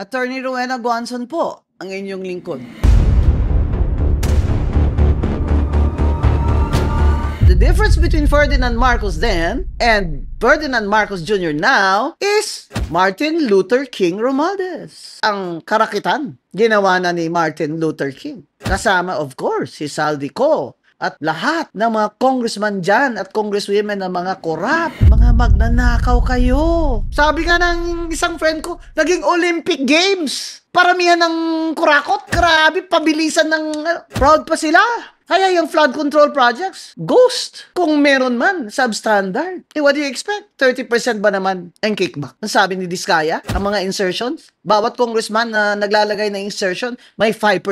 Attorney Rowena Guanzon po, ang inyong lingkod. The difference between Ferdinand Marcos then and Ferdinand Marcos Jr. now is Martin Luther King Romualdez. Ang karakitan, ginawa na ni Martin Luther King. Kasama, of course, si Saldico at lahat ng mga congressman dyan at congresswomen na mga korap, mga magnanakaw kayo. Sabi nga ng isang friend ko, naging Olympic Games. Paramihan ng kurakot. Grabe, pabilisan ng proud pa sila. Kaya yung flood control projects, ghost. Kung meron man, substandard. What do you expect? 30% ba naman ang kickback? Ang sabi ni Diskaya, ang mga insertions, bawat congressman na naglalagay ng insertion, may 5%.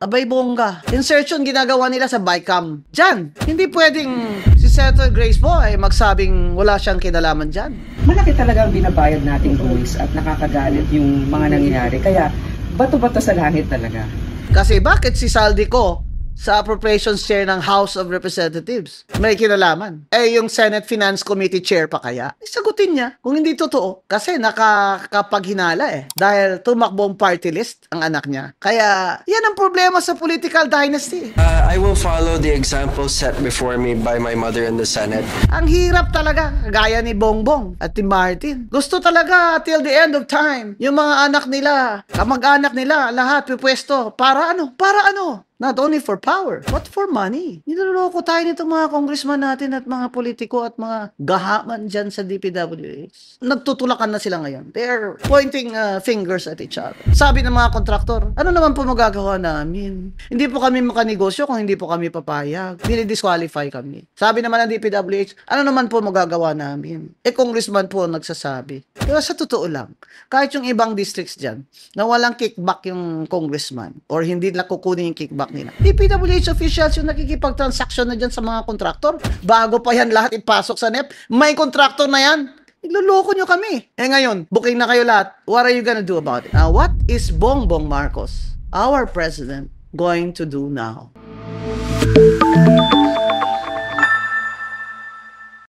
Abay bongga. Insertion ginagawa nila sa BICAM. Diyan, hindi pwedeng si Senator Grace po ay magsabing wala siyang kinalaman dyan. Malaki talaga ang binabayad nating rules at nakakagalit yung mga nangyayari. Kaya bato-bato sa langit talaga. Kasi bakit si Saldico sa Appropriations Chair ng House of Representatives may kinalaman? Eh, yung Senate Finance Committee Chair pa kaya? Sagutin niya kung hindi totoo. Kasi nakakapaghinala eh. Dahil tumakbong party list ang anak niya. Kaya, yan ang problema sa political dynasty. I will follow the example set before me by my mother in the Senate. Ang hirap talaga, gaya ni Bongbong at ni Martin. Gusto talaga till the end of time, yung mga anak nila, kamag-anak nila, lahat pipwesto. Para ano? Para ano? Not only for power, but for money. Niloloko tayo nitong mga congressman natin at mga politiko at mga gahaman dyan sa DPWH. Nagtutulakan na sila ngayon. They're pointing fingers at each other. Sabi ng mga kontraktor, ano naman po magagawa namin? Hindi po kami makanegosyo kung hindi po kami papayag. Dinidisqualify kami. Sabi naman ng DPWH, ano naman po magagawa namin? Eh, congressman po nagsasabi. Pero sa totoo lang, kahit yung ibang districts dyan, na walang kickback yung congressman or hindi na kukunin yung kickback nila. DPWH officials yung nakikipag-transaction na dyan sa mga kontraktor. Bago pa yan lahat ipasok sa NEP, may kontraktor na yan. Igluloko nyo kami. Eh ngayon, booking na kayo lahat. What are you gonna do about it? Now, what is Bongbong Marcos, our president, going to do now?